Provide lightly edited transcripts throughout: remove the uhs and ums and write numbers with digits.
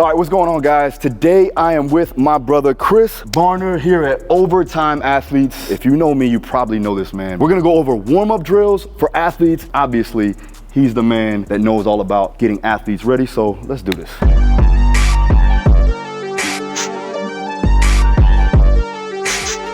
All right, what's going on, guys? Today I am with my brother Chris Barner here at Overtime Athletes. If you know me, you probably know this man. We're gonna go over warm-up drills for athletes. Obviously, he's the man that knows all about getting athletes ready, so let's do this.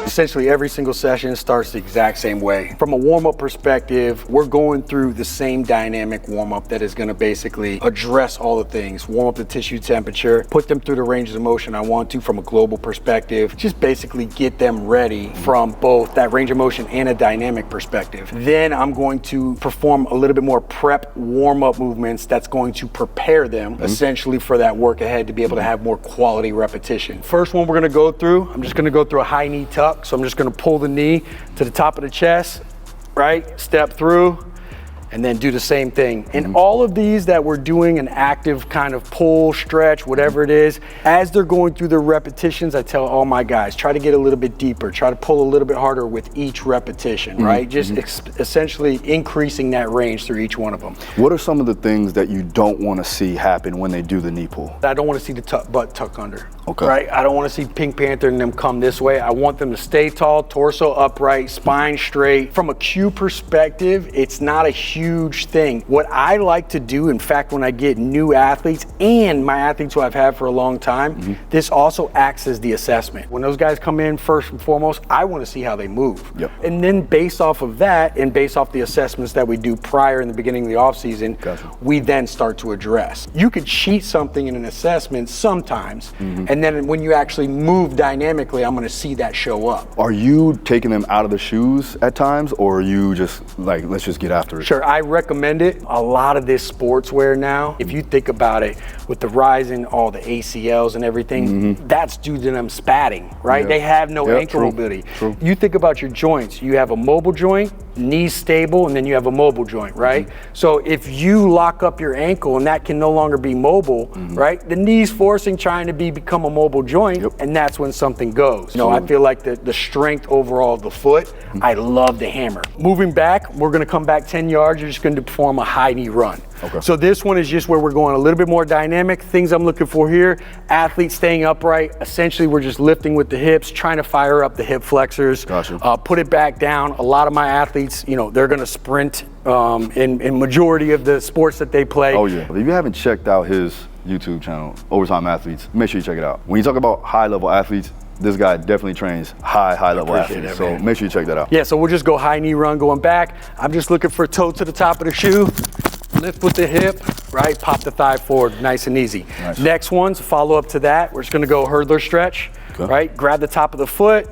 Essentially, every single session starts the exact same way. From a warm-up perspective, we're going through the same dynamic warm-up that is going to basically address all the things. Warm up the tissue temperature, put them through the ranges of motion I want to from a global perspective, just basically get them ready from both that range of motion and a dynamic perspective. Then I'm going to perform a little bit more prep warm-up movements that's going to prepare them essentially for that work ahead to be able to have more quality repetition. First one we're going to go through, I'm just going to go through a high knee tuck. So I'm just gonna pull the knee to the top of the chest, right? Step through, and then do the same thing. And all of these that we're doing an active kind of pull, stretch, whatever it is, as they're going through their repetitions, I tell all my guys, try to get a little bit deeper, try to pull a little bit harder with each repetition, right? Just essentially increasing that range through each one of them. What are some of the things that you don't want to see happen when they do the knee pull? I don't want to see the butt tuck under. Okay. Right? I don't want to see Pink Panther and them come this way. I want them to stay tall, torso upright, spine straight. From a cue perspective, it's not a huge thing. What I like to do, in fact, when I get new athletes and my athletes who I've had for a long time, this also acts as the assessment. When those guys come in, first and foremost, I want to see how they move. And then based off of that and based off the assessments that we do prior in the beginning of the off season, we then start to address. You could cheat something in an assessment sometimes, and then when you actually move dynamically, I'm gonna see that show up. Are you taking them out of the shoes at times, or are you just like, let's just get after it? Sure, I recommend it. A lot of this sportswear now, if you think about it, with the rise in all the ACLs and everything, that's due to them spatting, right? They have no ankle mobility. You think about your joints, you have a mobile joint, knees stable, and then you have a mobile joint, right? So if you lock up your ankle and that can no longer be mobile, right? The knee's forcing trying to become a mobile joint, and that's when something goes. You know, I feel like the strength overall of the foot, I love the hammer. Moving back, we're gonna come back 10 yards, you're just gonna perform a high knee run. So this one is just where we're going a little bit more dynamic. Things I'm looking for here, athletes staying upright. Essentially, we're just lifting with the hips, trying to fire up the hip flexors, put it back down. A lot of my athletes, you know, they're gonna sprint in majority of the sports that they play. If you haven't checked out his YouTube channel, Overtime Athletes, make sure you check it out. When you talk about high-level athletes, this guy definitely trains high-level athletes, so make sure you check that out. Yeah, so we'll just go high knee run going back. I'm just looking for toe to the top of the shoe, lift with the hip, right? Pop the thigh forward, nice and easy. Next one's follow up to that. We're just gonna go hurdler stretch, right? Grab the top of the foot,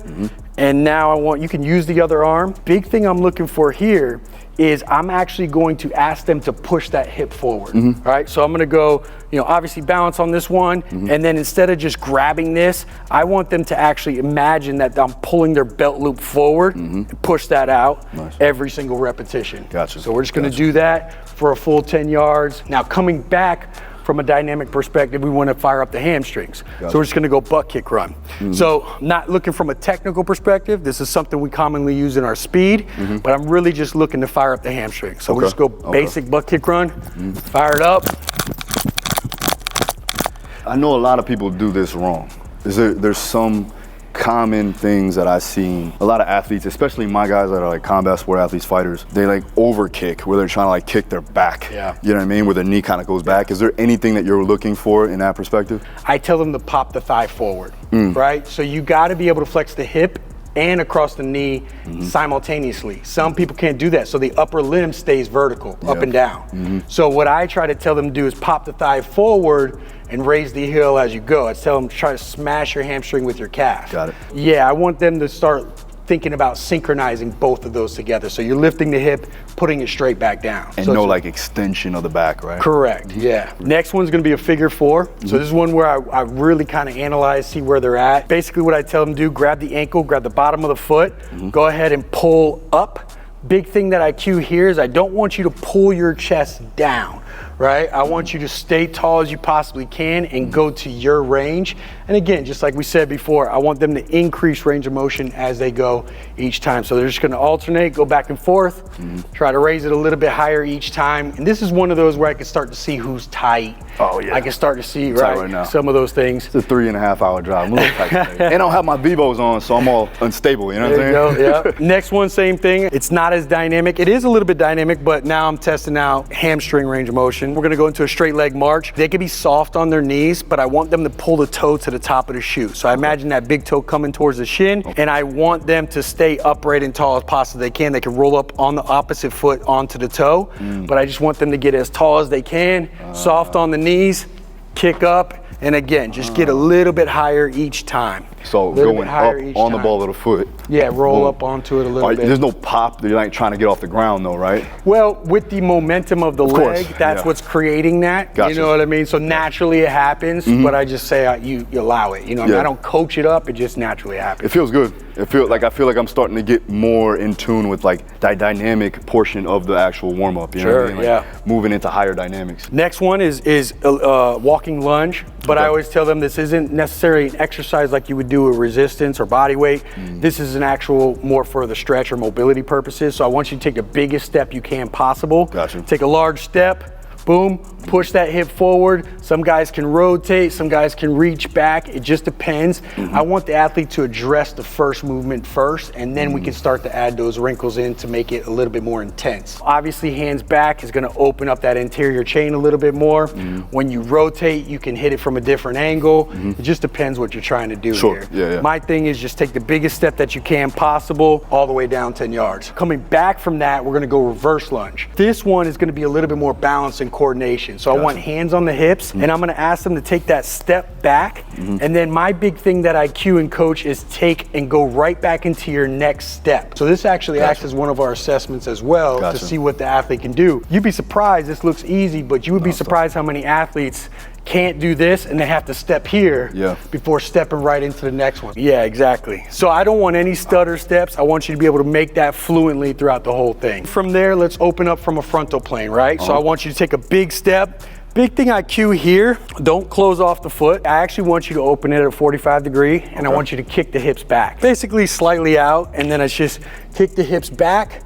and now you can use the other arm. Big thing I'm looking for here is I'm actually going to ask them to push that hip forward, right? So I'm gonna go, you know, obviously balance on this one, and then instead of just grabbing this, I want them to actually imagine that I'm pulling their belt loop forward and push that out every single repetition. So we're just gonna do that for a full 10 yards. Now coming back, from a dynamic perspective, we want to fire up the hamstrings. So we're just going to go butt kick run. So not looking from a technical perspective, this is something we commonly use in our speed, but I'm really just looking to fire up the hamstrings. So we just go basic butt kick run, fire it up. I know a lot of people do this wrong. There's some common things that I've seen. A lot of athletes, especially my guys that are like combat sport athletes, fighters, they like over kick where they're trying to like kick their back. You know what I mean? Where their knee kind of goes back. Is there anything that you're looking for in that perspective? I tell them to pop the thigh forward, right? So you got to be able to flex the hip and across the knee simultaneously. Some people can't do that, so the upper limb stays vertical, up and down. So what I try to tell them to do is pop the thigh forward and raise the heel as you go. I tell them to try to smash your hamstring with your calf. Yeah, I want them to start thinking about synchronizing both of those together. So you're lifting the hip, putting it straight back down. And so no like extension of the back, right? Correct, yeah. Next one's gonna be a figure four. So this is one where I really kind of analyze, see where they're at. Basically what I tell them to do, grab the ankle, grab the bottom of the foot, go ahead and pull up. Big thing that I cue here is I don't want you to pull your chest down, right? I want you to stay tall as you possibly can and go to your range. And again, just like we said before, I want them to increase range of motion as they go each time. So they're just gonna alternate, go back and forth, try to raise it a little bit higher each time. And this is one of those where I can start to see who's tight. Oh yeah. I can start to see, right now. some of those things. It's a 3.5 hour drive. I'm a little tight today. And I don't have my Vivos on, so I'm all unstable, you know what I'm saying? Yeah. Next one, same thing. It's not as dynamic. It is a little bit dynamic, but now I'm testing out hamstring range of motion. We're gonna go into a straight leg march. They can be soft on their knees, but I want them to pull the toe to the top of the shoe. So I imagine that big toe coming towards the shin, and I want them to stay upright and tall as possible they can. They can roll up on the opposite foot onto the toe, but I just want them to get as tall as they can, soft on the knees, kick up, and again, just get a little bit higher each time. So going up on the ball of the foot. Yeah, roll up onto it a little bit. There's no pop, you're not trying to get off the ground though, right? Well, with the momentum of the leg, that's what's creating that. Gotcha. You know what I mean? So naturally it happens, but I just say you allow it. You know, I don't coach it up, it just naturally happens. It feels good. I feel like I'm starting to get more in tune with like the dynamic portion of the actual warm up. You know what I mean? Like moving into higher dynamics. Next one is walking lunge, but I always tell them this isn't necessarily an exercise like you would do with resistance or body weight. This is an actual more for the stretch or mobility purposes. So I want you to take the biggest step you can possible. Gotcha. Take a large step. Boom, push that hip forward. Some guys can rotate, some guys can reach back. It just depends. I want the athlete to address the first movement first, and then we can start to add those wrinkles in to make it a little bit more intense. Obviously, hands back is gonna open up that anterior chain a little bit more. When you rotate, you can hit it from a different angle. It just depends what you're trying to do here. My thing is just take the biggest step that you can possible all the way down 10 yards. Coming back from that, we're gonna go reverse lunge. This one is gonna be a little bit more balanced and coordination. So I want hands on the hips, and I'm gonna ask them to take that step back, and then my big thing that I cue and coach is take and go right back into your next step. So this actually acts as one of our assessments as well to see what the athlete can do. You'd be surprised, this looks easy, but you would be surprised how many athletes can't do this and they have to step here before stepping right into the next one. Yeah, exactly. So I don't want any stutter steps. I want you to be able to make that fluently throughout the whole thing. From there, let's open up from a frontal plane, right? So I want you to take a big step. Big thing I cue here, don't close off the foot. I actually want you to open it at a 45 degree, and I want you to kick the hips back. Basically slightly out, and then it's just kick the hips back,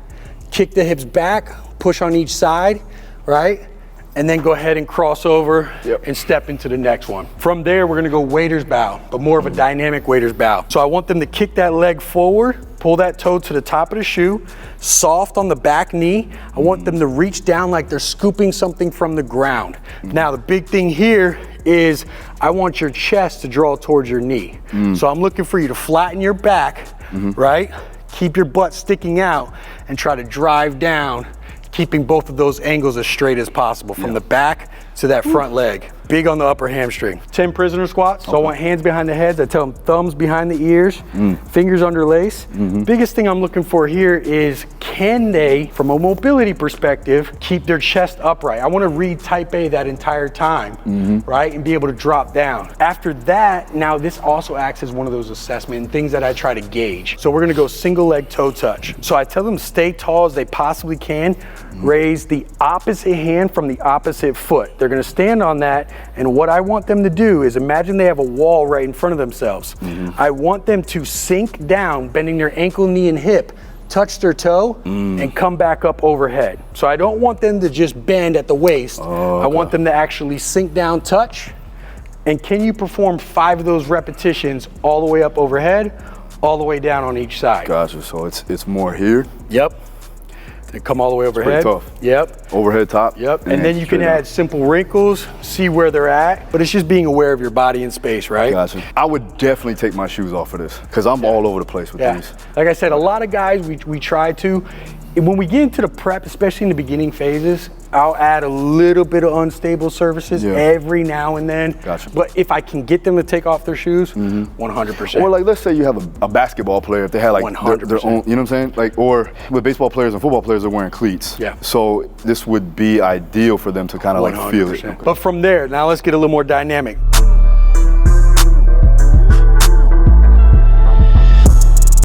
push on each side, right? And then go ahead and cross over and step into the next one. From there, we're gonna go waiter's bow, but more of a dynamic waiter's bow. So I want them to kick that leg forward, pull that toe to the top of the shoe, soft on the back knee. I want them to reach down like they're scooping something from the ground. Now, the big thing here is I want your chest to draw towards your knee. So I'm looking for you to flatten your back, right? Keep your butt sticking out and try to drive down, keeping both of those angles as straight as possible from the back to that front leg. Big on the upper hamstring. 10 prisoner squats. So I want hands behind the heads. I tell them thumbs behind the ears, fingers under lace. Biggest thing I'm looking for here is can they, from a mobility perspective, keep their chest upright? I want to read type A that entire time, right? And be able to drop down. After that, now this also acts as one of those assessment and things that I try to gauge. So we're going to go single leg toe touch. So I tell them stay tall as they possibly can. Raise the opposite hand from the opposite foot. They're going to stand on that, and what I want them to do is imagine they have a wall right in front of themselves. I want them to sink down, bending their ankle, knee, and hip, touch their toe, and come back up overhead. So I don't want them to just bend at the waist. I want them to actually sink down, touch, and can you perform 5 of those repetitions all the way up overhead, all the way down on each side? Gotcha, so it's more here? Yep. And come all the way overhead. Pretty tough. Yep. Overhead top. Yep. And then you can add simple wrinkles, see where they're at, but it's just being aware of your body and space, right? Gotcha. I would definitely take my shoes off for this because I'm all over the place with these. Like I said, a lot of guys, we try to. When we get into the prep, especially in the beginning phases, I'll add a little bit of unstable surfaces every now and then. Gotcha. But if I can get them to take off their shoes, 100%. Or like, let's say you have a basketball player, if they had like their own, you know what I'm saying? Like, or with baseball players and football players, they're wearing cleats. Yeah. So this would be ideal for them to kind of like feel it. But from there, now let's get a little more dynamic.